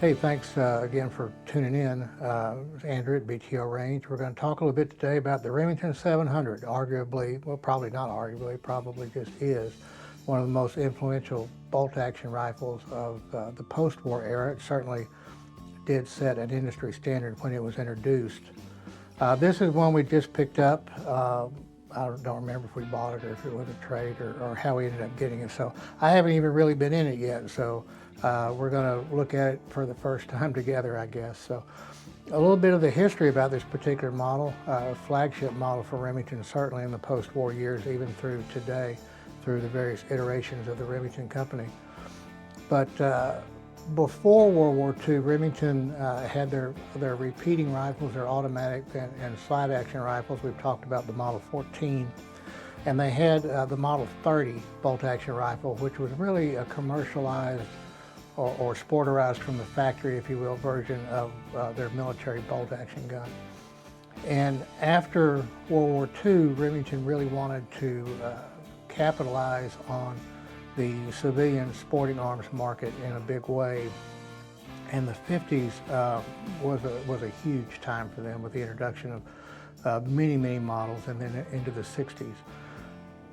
Hey, thanks again for tuning in. It's Andrew at BTO Range. We're going to talk a little bit today about the Remington 700, arguably, well, probably not arguably, probably just is one of the most influential bolt-action rifles of the post-war era. It certainly did set an industry standard when it was introduced. This is one we just picked up. I don't remember if we bought it or if it was a trade or how we ended up getting it. So I haven't even really been in it yet. So we're going to look at it for the first time together, I guess. So a little bit of the history about this particular model, flagship model for Remington, certainly in the post-war years, even through today, through the various iterations of the Remington company. But before World War II, Remington had their repeating rifles, their automatic and slide action rifles. We've talked about the Model 14. And they had the Model 30 bolt action rifle, which was really a commercialized or sporterized from the factory, if you will, version of their military bolt action gun. And after World War II, Remington really wanted to capitalize on the civilian sporting arms market in a big way. And the 50s was a huge time for them with the introduction of many models, and then into the 60s.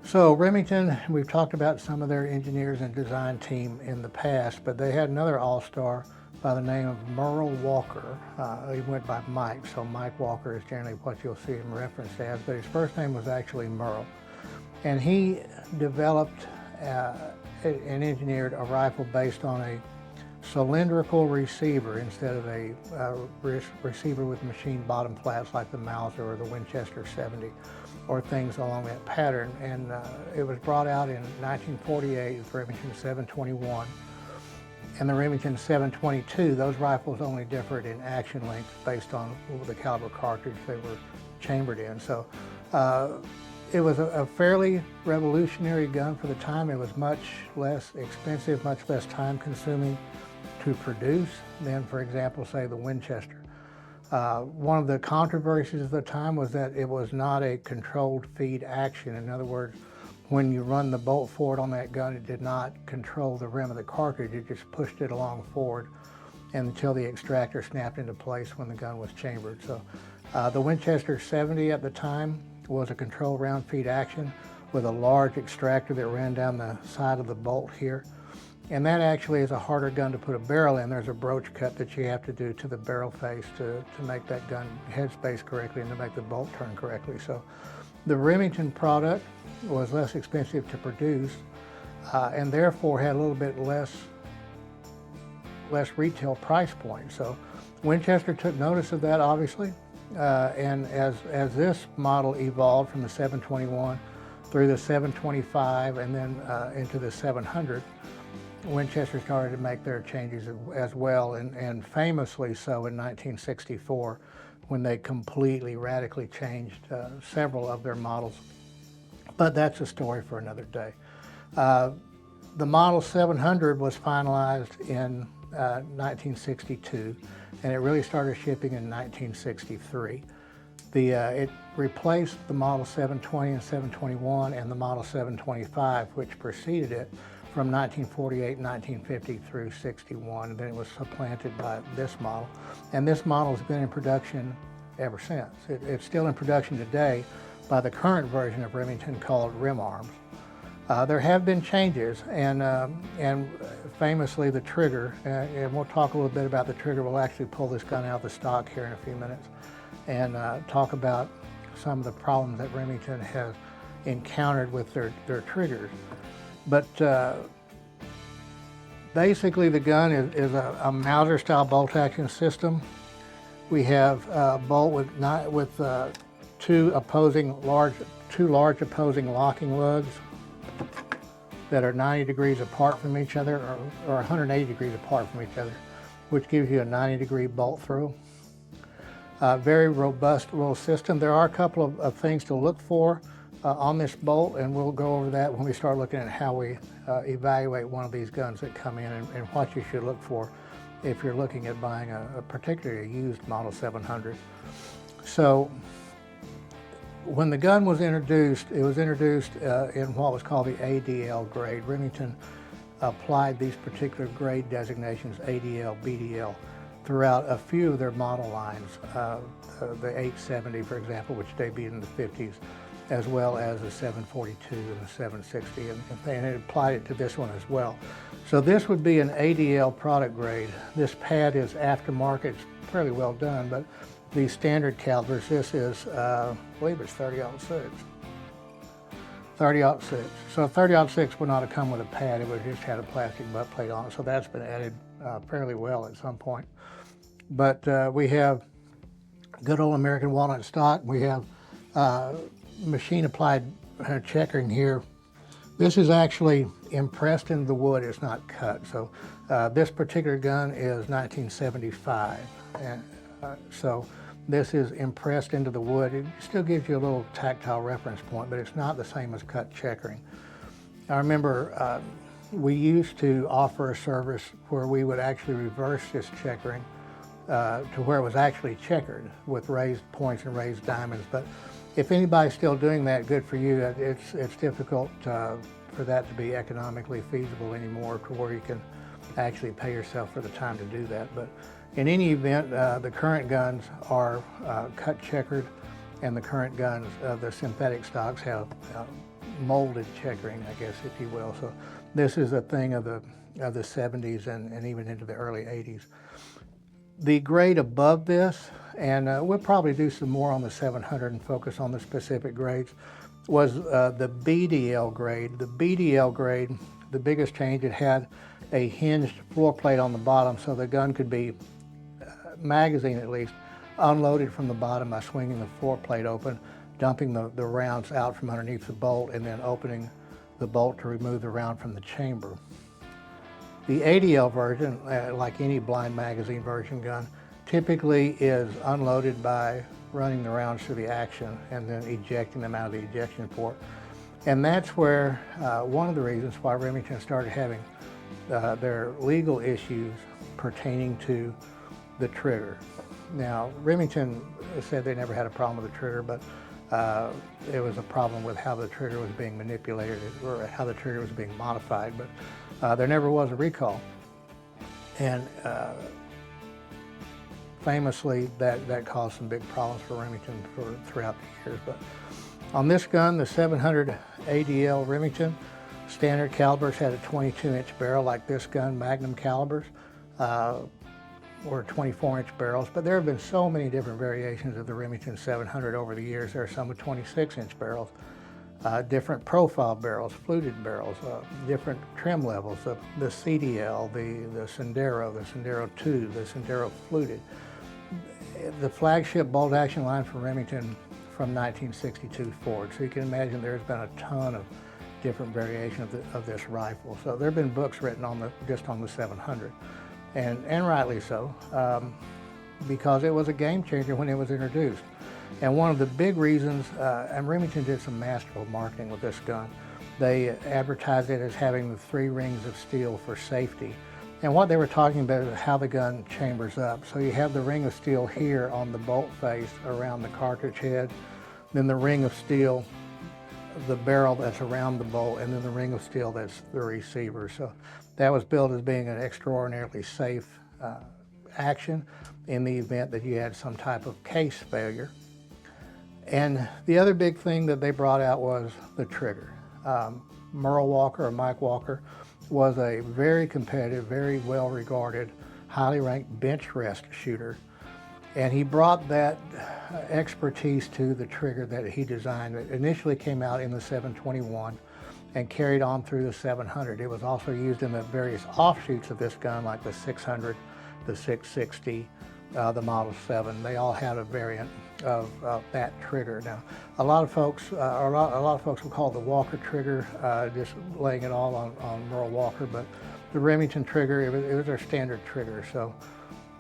So Remington, we've talked about some of their engineers and design team in the past, but they had another all-star by the name of Merle Walker. He went by Mike, so Mike Walker is generally what you'll see him referenced as, but his first name was actually Merle. And he developed and engineered a rifle based on a cylindrical receiver instead of a receiver with machine bottom flats like the Mauser or the Winchester 70 or things along that pattern. And it was brought out in 1948 with Remington 721 and the Remington 722. Those rifles only differed in action length based on the caliber cartridge they were chambered in. So it was a fairly revolutionary gun for the time. It was much less expensive, much less time consuming to produce than, for example, say the Winchester. One of the controversies of the time was that it was not a controlled feed action. In other words, when you run the bolt forward on that gun, it did not control the rim of the cartridge. It just pushed it along forward until the extractor snapped into place when the gun was chambered. So the Winchester 70 at the time was a controlled round feed action with a large extractor that ran down the side of the bolt here. And that actually is a harder gun to put a barrel in. There's a broach cut that you have to do to the barrel face to make that gun headspace correctly and to make the bolt turn correctly. So the Remington product was less expensive to produce and therefore had a little bit less retail price point. So Winchester took notice of that, obviously. And as this model evolved from the 721 through the 725 and then into the 700, Winchester started to make their changes as well, and famously so in 1964 when they completely, radically changed several of their models. But that's a story for another day. The Model 700 was finalized in 1962, and it really started shipping in 1963. It replaced the Model 720 and 721 and the Model 725, which preceded it from 1948, 1950 through 61, and then it was supplanted by this model. And this model has been in production ever since. It's still in production today by the current version of Remington called Rem Arms. There have been changes, and famously the trigger, and we'll talk a little bit about the trigger. We'll actually pull this gun out of the stock here in a few minutes and talk about some of the problems that Remington has encountered with their triggers. But basically the gun is a Mauser style bolt action system. We have a bolt with two large opposing locking lugs that are 90 degrees apart from each other, or 180 degrees apart from each other, which gives you a 90-degree bolt through. Very robust little system. There are a couple of things to look for on this bolt, and we'll go over that when we start looking at how we evaluate one of these guns that come in and what you should look for if you're looking at buying a particularly used Model 700. So when the gun was introduced, it was introduced in what was called the ADL grade. Remington applied these particular grade designations, ADL, BDL, throughout a few of their model lines, the 870, for example, which debuted in the 50s, as well as the 742 and the 760, and it applied it to this one as well. So this would be an ADL product grade. This pad is aftermarket, it's fairly well done, but the standard calibers, this is, I believe it's 30-06. 30-06. So 30-06 would not have come with a pad, it would have just had a plastic butt plate on it, so that's been added fairly well at some point. But we have good old American walnut stock. We have machine applied checkering here. This is actually impressed into the wood, it's not cut. So this particular gun is 1975. And so this is impressed into the wood. It still gives you a little tactile reference point, but it's not the same as cut checkering. I remember we used to offer a service where we would actually reverse this checkering to where it was actually checkered with raised points and raised diamonds. But if anybody's still doing that, good for you. It's difficult for that to be economically feasible anymore to where you can actually pay yourself for the time to do that. But in any event, the current guns are cut checkered, and the current guns, the synthetic stocks, have molded checkering, I guess, if you will. So this is a thing of the 70s and even into the early 80s. The grade above this, and we'll probably do some more on the 700 and focus on the specific grades, was the BDL grade. The BDL grade, the biggest change, it had a hinged floor plate on the bottom, so the gun could be, magazine at least, unloaded from the bottom by swinging the floor plate open, dumping the rounds out from underneath the bolt, and then opening the bolt to remove the round from the chamber. The ADL version, like any blind magazine version gun, typically is unloaded by running the rounds through the action and then ejecting them out of the ejection port. And that's where one of the reasons why Remington started having their legal issues pertaining to the trigger. Now, Remington said they never had a problem with the trigger, but it was a problem with how the trigger was being manipulated or how the trigger was being modified, but there never was a recall. And famously, that caused some big problems for Remington throughout the years. But on this gun, the 700 ADL Remington, standard calibers had a 22-inch barrel like this gun, Magnum calibers, or 24-inch barrels, but there have been so many different variations of the Remington 700 over the years. There are some with 26-inch barrels, different profile barrels, fluted barrels, different trim levels, the CDL, the Sendero 2, the Sendero fluted. The flagship bolt action line from Remington from 1962 forward, so you can imagine there's been a ton of different variations of this rifle. So there have been books written on just on the 700. And rightly so, because it was a game changer when it was introduced. And one of the big reasons, and Remington did some masterful marketing with this gun, they advertised it as having the 3 rings of steel for safety. And what they were talking about is how the gun chambers up. So you have the ring of steel here on the bolt face around the cartridge head, then the ring of steel, the barrel that's around the bolt, and then the ring of steel that's the receiver. So that was billed as being an extraordinarily safe action in the event that you had some type of case failure. And the other big thing that they brought out was the trigger. Merle Walker, or Mike Walker, was a very competitive, very well-regarded, highly ranked bench rest shooter. And he brought that expertise to the trigger that he designed. It initially came out in the 721 and carried on through the 700. It was also used in the various offshoots of this gun, like the 600, the 660, the Model 7. They all had a variant of that trigger. Now, a lot of folks will call the Walker trigger, just laying it all on Merle Walker, but the Remington trigger, it was their standard trigger. So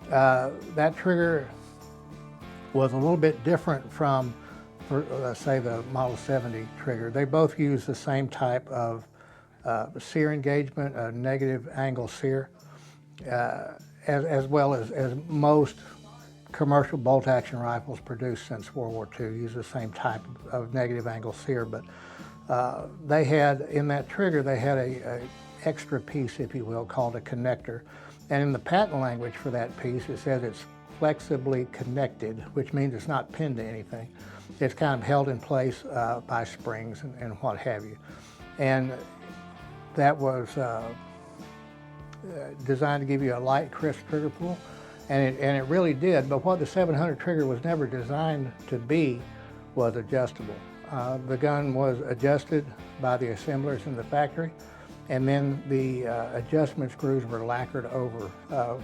that trigger was a little bit different from, say, the Model 70 trigger. They both use the same type of sear engagement, a negative angle sear, as well as most commercial bolt action rifles produced since World War II use the same type of negative angle sear. But they had, in that trigger, they had extra piece, if you will, called a connector. And in the patent language for that piece, it says it's flexibly connected, which means it's not pinned to anything. It's kind of held in place by springs and what have you. And that was designed to give you a light, crisp trigger pull, and it really did. But what the 700 trigger was never designed to be was adjustable. The gun was adjusted by the assemblers in the factory, and then the adjustment screws were lacquered over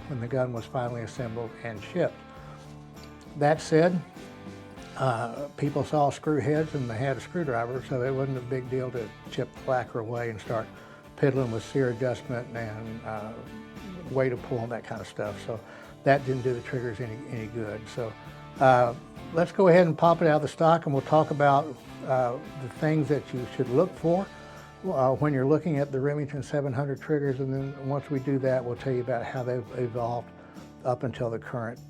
when the gun was finally assembled and shipped. That said, people saw screw heads and they had a screwdriver, so it wasn't a big deal to chip the lacquer away and start piddling with sear adjustment and way to pull and that kind of stuff. So that didn't do the triggers any good. So let's go ahead and pop it out of the stock, and we'll talk about the things that you should look for when you're looking at the Remington 700 triggers. And then once we do that, we'll tell you about how they've evolved up until the current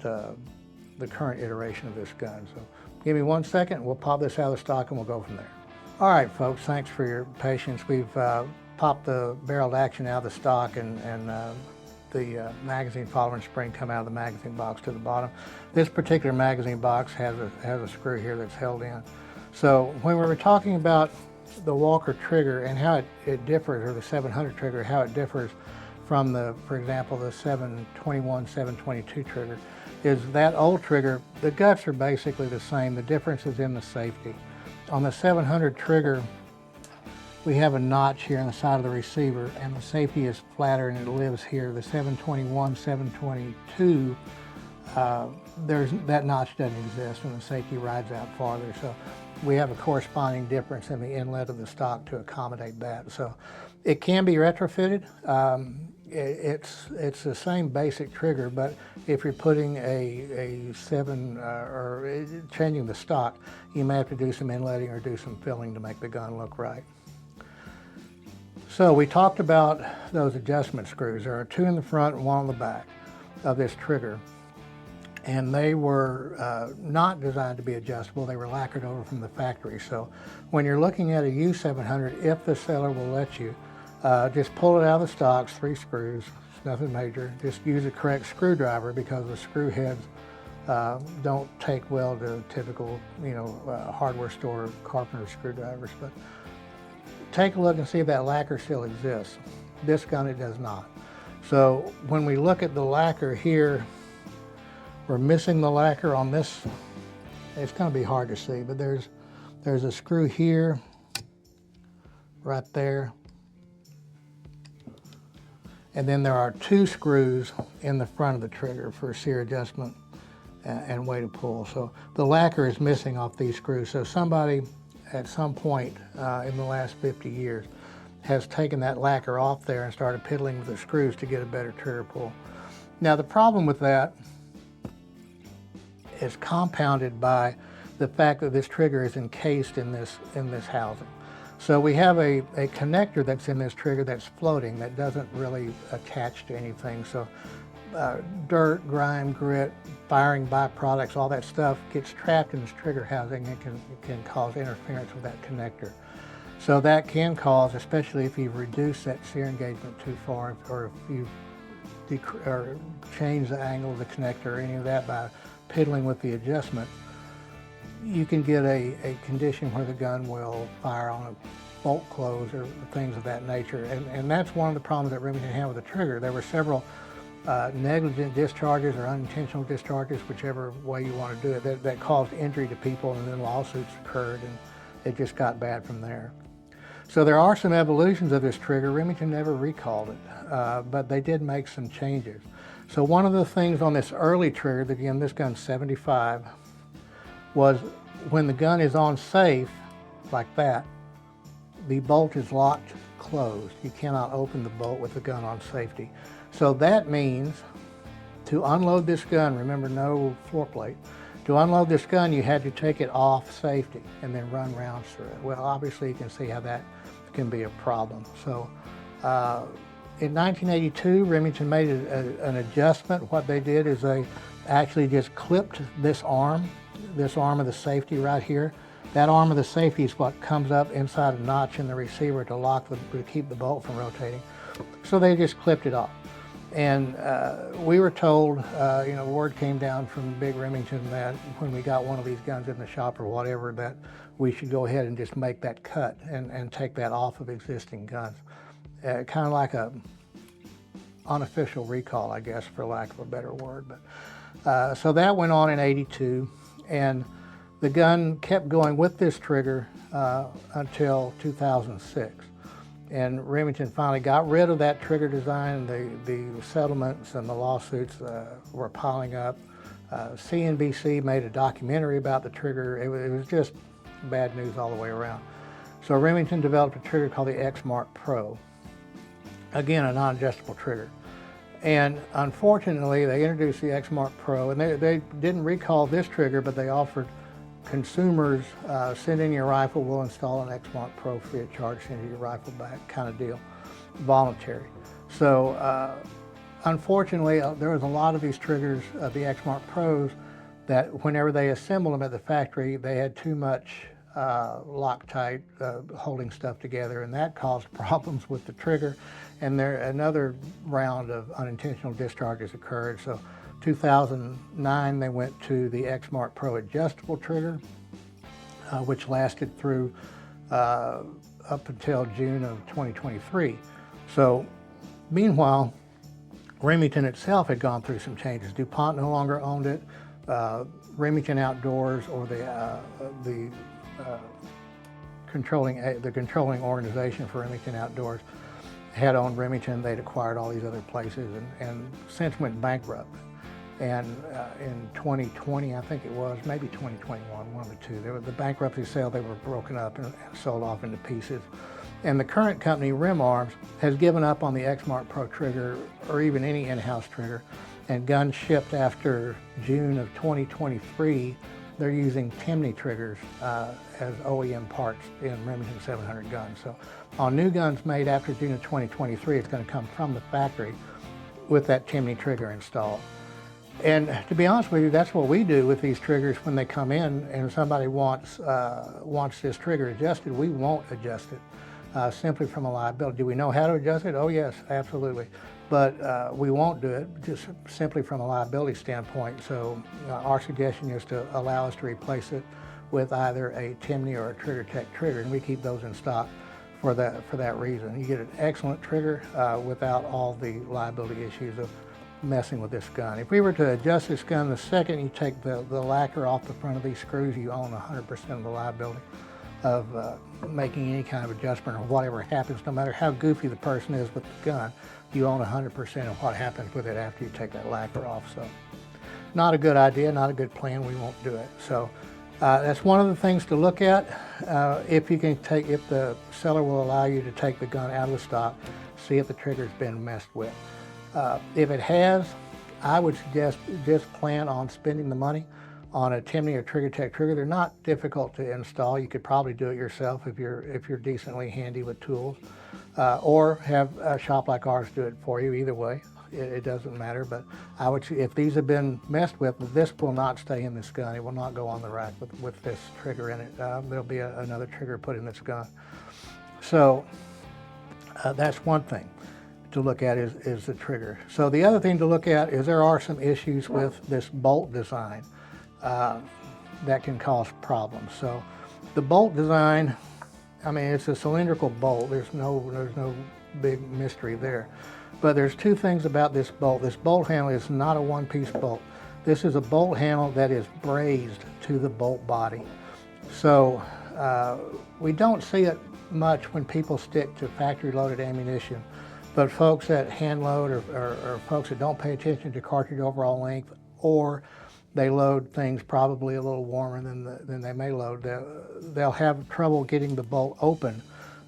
iteration of this gun. So give me 1 second, we'll pop this out of the stock and we'll go from there. All right, folks, thanks for your patience. We've popped the barreled action out of the stock, and the magazine follower and spring come out of the magazine box to the bottom. This particular magazine box has a screw here that's held in. So when we were talking about the Walker trigger and how it differs, or the 700 trigger, how it differs from for example, the 721, 722 trigger, is that old trigger, the guts are basically the same. The difference is in the safety. On the 700 trigger, we have a notch here on the side of the receiver, and the safety is flatter and it lives here. The 721, 722, that notch doesn't exist and the safety rides out farther. So we have a corresponding difference in the inlet of the stock to accommodate that. So it can be retrofitted. It's the same basic trigger, but if you're putting a 7 or changing the stock, you may have to do some inletting or do some filling to make the gun look right. So we talked about those adjustment screws. There are 2 in the front and 1 on the back of this trigger. And they were not designed to be adjustable. They were lacquered over from the factory. So when you're looking at a U700, if the seller will let you, just pull it out of the stocks, 3 screws, it's nothing major. Just use a correct screwdriver, because the screw heads don't take well to typical, hardware store carpenter screwdrivers. But take a look and see if that lacquer still exists. This gun, it does not. So when we look at the lacquer here, we're missing the lacquer on this. It's going to be hard to see, but there's a screw here, right there. And then there are 2 screws in the front of the trigger for sear adjustment and way to pull. So the lacquer is missing off these screws. So somebody at some point in the last 50 years has taken that lacquer off there and started piddling with the screws to get a better trigger pull. Now the problem with that is compounded by the fact that this trigger is encased in this housing. So we have a connector that's in this trigger that's floating, that doesn't really attach to anything. So dirt, grime, grit, firing byproducts, all that stuff gets trapped in this trigger housing and can cause interference with that connector. So that can cause, especially if you've reduced that sear engagement too far, or if you've changed the angle of the connector or any of that by piddling with the adjustment, you can get a condition where the gun will fire on a bolt close or things of that nature. And that's one of the problems that Remington had with the trigger. There were several negligent discharges or unintentional discharges, whichever way you want to do it, that caused injury to people, and then lawsuits occurred, and it just got bad from there. So there are some evolutions of this trigger. Remington never recalled it, but they did make some changes. So one of the things on this early trigger, again, this gun's 75, was when the gun is on safe, like that, the bolt is locked closed. You cannot open the bolt with the gun on safety. So that means to unload this gun, remember no floor plate, to unload this gun you had to take it off safety and then run rounds through it. Well, obviously you can see how that can be a problem. So in 1982, Remington made an adjustment. What they did is they actually just clipped this arm of the safety right here. That arm of the safety is what comes up inside a notch in the receiver to keep the bolt from rotating. So they just clipped it off. And we were told, word came down from Big Remington that when we got one of these guns in the shop or whatever, that we should go ahead and just make that cut and take that off of existing guns. Kind of like a unofficial recall, I guess, for lack of a better word. But so that went on in '82, and the gun kept going with this trigger until 2006. And Remington finally got rid of that trigger design. The settlements and the lawsuits were piling up. CNBC made a documentary about the trigger. It was just bad news all the way around. So Remington developed a trigger called the X-Mark Pro. Again, a non-adjustable trigger. And unfortunately, they introduced the X-Mark Pro, and they didn't recall this trigger, but they offered consumers, send in your rifle, we'll install an X-Mark Pro free of charge, send you your rifle back kind of deal, voluntary. So unfortunately, there was a lot of these triggers, the X-Mark Pros, that whenever they assembled them at the factory, they had too much Loctite holding stuff together, and that caused problems with the trigger. And another round of unintentional discharges occurred. So 2009, they went to the X-Mark Pro adjustable trigger, which lasted through up until June of 2023. So meanwhile, Remington itself had gone through some changes. DuPont no longer owned it. Remington Outdoors, or the controlling organization for Remington Outdoors, had owned Remington. They'd acquired all these other places and since went bankrupt. And in 2020, I think it was, maybe 2021, one of the two, the bankruptcy sale, they were broken up and sold off into pieces. And the current company, RemArms, has given up on the X-Mark Pro trigger or even any in-house trigger. And guns shipped after June of 2023, they're using Timney triggers as OEM parts in Remington 700 guns. So on new guns made after June of 2023, it's going to come from the factory with that Timney trigger installed. And to be honest with you, that's what we do with these triggers when they come in and somebody wants this trigger adjusted. We won't adjust it simply from a liability. Do we know how to adjust it? Oh yes, absolutely. But we won't do it just simply from a liability standpoint. So our suggestion is to allow us to replace it with either a Timney or a Trigger Tech trigger, and we keep those in stock for that reason. You get an excellent trigger without all the liability issues of messing with this gun. If we were to adjust this gun, the second you take the lacquer off the front of these screws, you own 100% of the liability of making any kind of adjustment or whatever happens, no matter how goofy the person is with the gun. You own 100% of what happens with it after you take that lacquer off. So not a good idea, not a good plan. We won't do it. So that's one of the things to look at. If the seller will allow you to take the gun out of the stock, see if the trigger's been messed with. If it has, I would suggest just plan on spending the money on a Timney or Trigger Tech trigger. They're not difficult to install. You could probably do it yourself if you're decently handy with tools, or have a shop like ours do it for you. Either way, it doesn't matter. But I would, if these have been messed with, this will not stay in this gun. It will not go on the rack with this trigger in it. There'll be another trigger put in this gun. So that's one thing to look at is the trigger. So the other thing to look at is there are some issues with this bolt design that can cause problems. So the bolt design, I mean, it's a cylindrical bolt. There's no big mystery there. But there's two things about this bolt. This bolt handle is not a one-piece bolt. This is a bolt handle that is brazed to the bolt body. So we don't see it much when people stick to factory-loaded ammunition. But folks that hand load or folks that don't pay attention to cartridge overall length, or they load things probably a little warmer than they may load, they'll have trouble getting the bolt open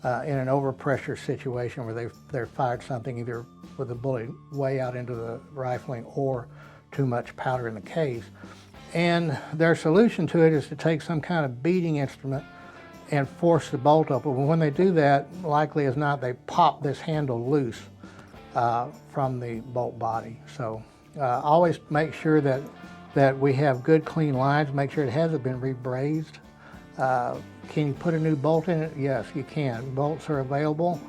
in an overpressure situation where they've fired something either with the bullet way out into the rifling or too much powder in the case. And their solution to it is to take some kind of beading instrument and force the bolt open. But when they do that, likely as not, they pop this handle loose from the bolt body. So always make sure that we have good clean lines, make sure it hasn't been rebrazed. Can you put a new bolt in it? Yes, you can. Bolts are available.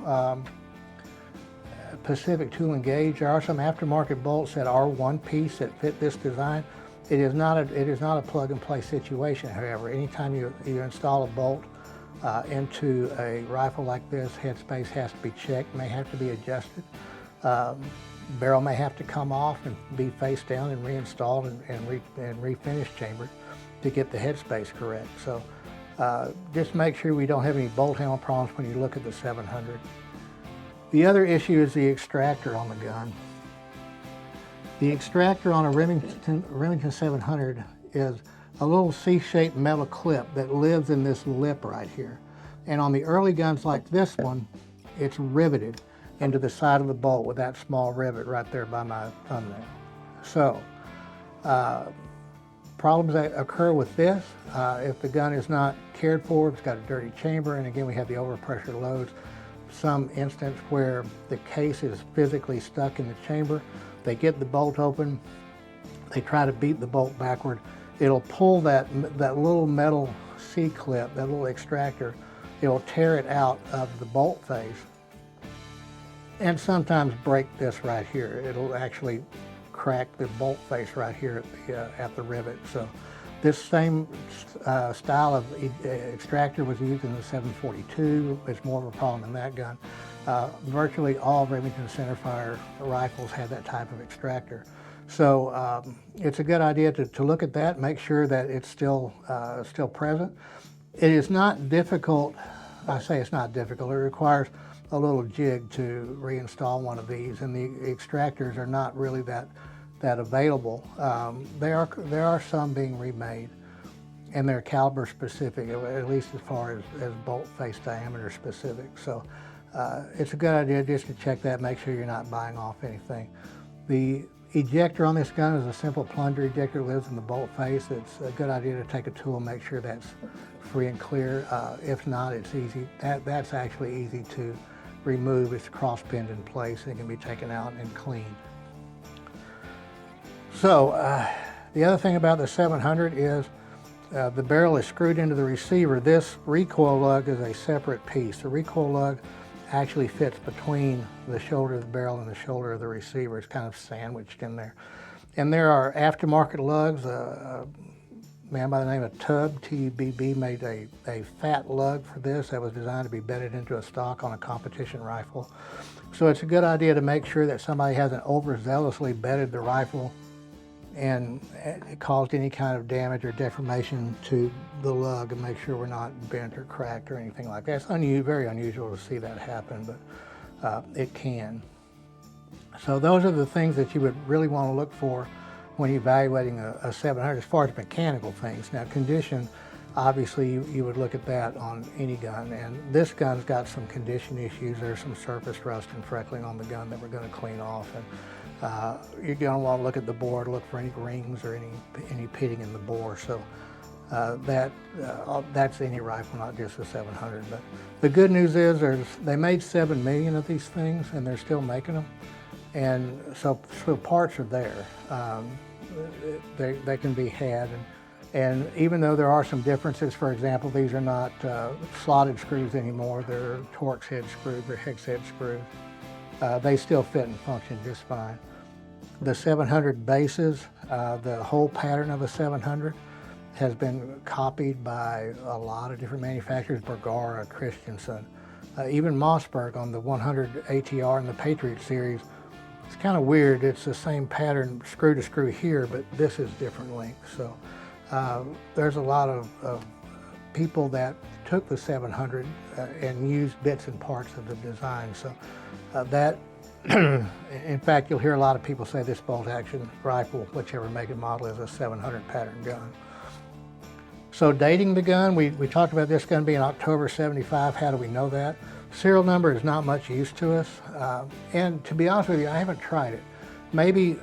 specific tool and gauge. There are some aftermarket bolts that are one piece that fit this design. It is not a plug and play situation, however. Anytime you install a bolt into a rifle like this, headspace has to be checked, may have to be adjusted. Barrel may have to come off and be face down and reinstalled and refinished chambered to get the headspace correct. So just make sure we don't have any bolt handle problems when you look at the 700. The other issue is the extractor on the gun. The extractor on a Remington 700 is a little C-shaped metal clip that lives in this lip right here. And on the early guns like this one, it's riveted into the side of the bolt with that small rivet right there by my thumbnail. So, problems that occur with this, if the gun is not cared for, it's got a dirty chamber, and again we have the overpressure loads. Some instance where the case is physically stuck in the chamber, they get the bolt open, they try to beat the bolt backward, it'll pull that little metal C-clip, that little extractor, it'll tear it out of the bolt face and sometimes break this right here. It'll actually crack the bolt face right here at the rivet. So this same style of extractor was used in the 742. It's more of a problem in that gun. Virtually all Remington centerfire rifles have that type of extractor. So it's a good idea to look at that, make sure that it's still present. It is not difficult. I say it's not difficult. It requires a little jig to reinstall one of these, and the extractors are not really that available. There are some being remade, and they're caliber specific, at least as far as bolt face diameter specific. So it's a good idea just to check that, make sure you're not buying off anything. The ejector on this gun is a simple plunger ejector that lives in the bolt face. It's a good idea to take a tool and make sure that's free and clear. If not, it's easy. That's actually easy to remove. It's cross pinned in place and it can be taken out and cleaned. So the other thing about the 700 is the barrel is screwed into the receiver. This recoil lug is a separate piece. The recoil lug actually fits between the shoulder of the barrel and the shoulder of the receiver. It's kind of sandwiched in there. And there are aftermarket lugs. A man by the name of Tubb, T-U-B-B, made a fat lug for this that was designed to be bedded into a stock on a competition rifle. So it's a good idea to make sure that somebody hasn't overzealously bedded the rifle and it caused any kind of damage or deformation to the lug, and make sure we're not bent or cracked or anything like that. It's very unusual to see that happen, but it can. So those are the things that you would really want to look for when evaluating a 700 as far as mechanical things. Now condition, obviously you would look at that on any gun, and this gun's got some condition issues. There's some surface rust and freckling on the gun that we're going to clean off, and you're going to want to look at the bore to look for any rings or any pitting in the bore. So that's any rifle, not just the 700. But the good news is they made 7 million of these things, and they're still making them. And so parts are there. They can be had. And even though there are some differences, for example, these are not slotted screws anymore. They're Torx head screws, they're hex head screws. They still fit and function just fine. The 700 bases, the whole pattern of a 700 has been copied by a lot of different manufacturers, Bergara, Christensen, even Mossberg on the 100 ATR and the Patriot series. It's kind of weird. It's the same pattern screw to screw here, but this is different lengths. So there's a lot of people that took the 700 and used bits and parts of the design. So that, in fact, you'll hear a lot of people say this bolt action rifle, whichever make and model, is a 700 pattern gun. So dating the gun, we talked about this gun being October 75. How do we know that? Serial number is not much use to us. And to be honest with you, I haven't tried it. Maybe,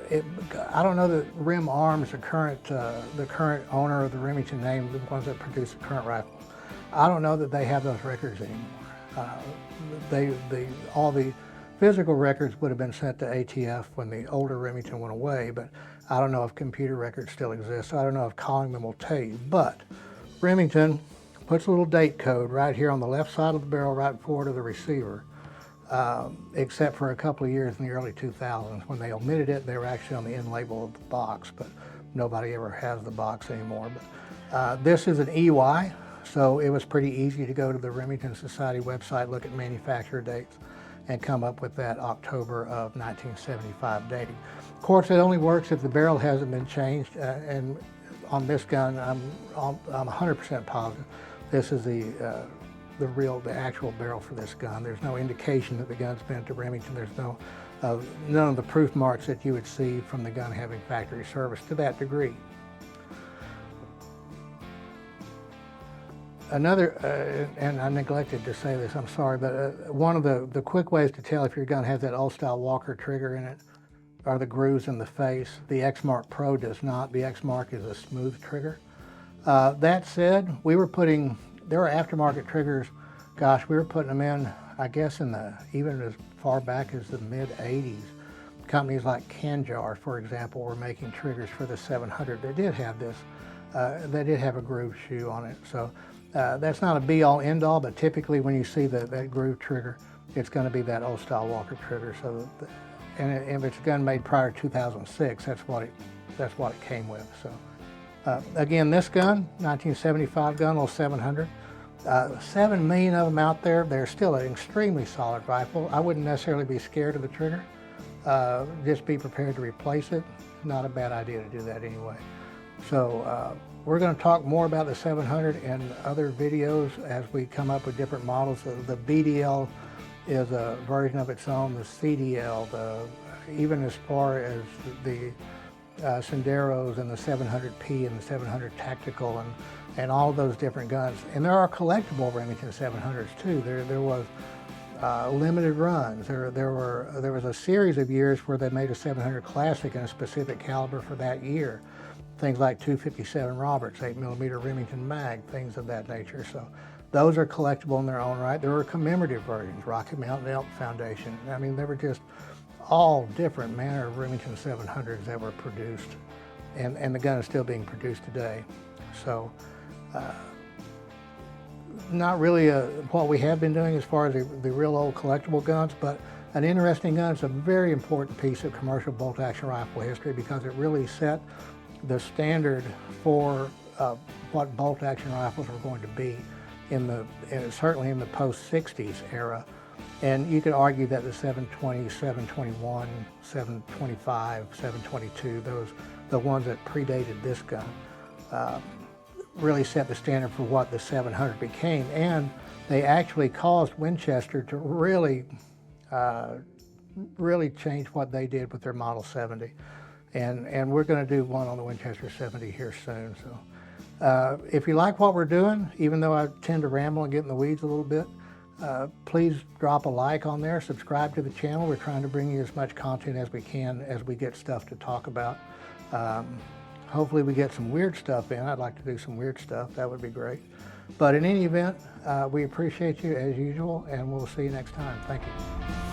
I don't know that Rem Arms, the current owner of the Remington name, the ones that produce the current rifle, I don't know that they have those records anymore. All the physical records would have been sent to ATF when the older Remington went away, but I don't know if computer records still exist. So I don't know if calling them will tell you. But Remington puts a little date code right here on the left side of the barrel, right forward of the receiver. except for a couple of years in the early 2000s. When they omitted it, they were actually on the end label of the box, but nobody ever has the box anymore. But this is an EY, so it was pretty easy to go to the Remington Society website, look at manufacturer dates, and come up with that October of 1975 dating. Of course, it only works if the barrel hasn't been changed, and on this gun, I'm 100% positive this is the actual barrel for this gun. There's no indication that the gun's been to Remington. There's none of the proof marks that you would see from the gun having factory service to that degree. Another, and I neglected to say this, I'm sorry, but one of the quick ways to tell if your gun has that old style Walker trigger in it are the grooves in the face. The X-Mark Pro does not. The X-Mark is a smooth trigger. That said, there were aftermarket triggers, gosh, we were putting them in, I guess even as far back as the mid 80s. Companies like Canjar, for example, were making triggers for the 700 that did have this, they did have a groove shoe on it. So that's not a be-all, end-all, but typically when you see that groove trigger, it's going to be that old-style Walker trigger. So, and if it's a gun made prior to 2006, that's what it came with. So, again, this gun, 1975 gun, little 700. 7 million of them out there. They're still an extremely solid rifle. I wouldn't necessarily be scared of the trigger. Just be prepared to replace it. Not a bad idea to do that anyway. So we're going to talk more about the 700 in other videos as we come up with different models. The BDL is a version of its own, the CDL, even as far as the Senderos and the 700P and the 700 Tactical and all those different guns. And there are collectible Remington 700s too. There was limited runs. There was a series of years where they made a 700 Classic in a specific caliber for that year. Things like 257 Roberts, 8mm Remington mag, things of that nature. So those are collectible in their own right. There were commemorative versions, Rocky Mountain Elk Foundation. I mean, they were just all different manner of Remington 700s that were produced, and the gun is still being produced today. So not really what we have been doing as far as the real old collectible guns, but an interesting gun. It's a very important piece of commercial bolt-action rifle history because it really set the standard for what bolt-action rifles were going to be certainly in the post-60s era. And you could argue that the 720, 721, 725, 722, the ones that predated this gun, really set the standard for what the 700 became. And they actually caused Winchester to really change what they did with their Model 70. And we're going to do one on the Winchester 70 here soon. So if you like what we're doing, even though I tend to ramble and get in the weeds a little bit, please drop a like on there, subscribe to the channel. We're trying to bring you as much content as we can as we get stuff to talk about. Hopefully we get some weird stuff in. I'd like to do some weird stuff. That would be great. But in any event, we appreciate you as usual, and we'll see you next time. Thank you.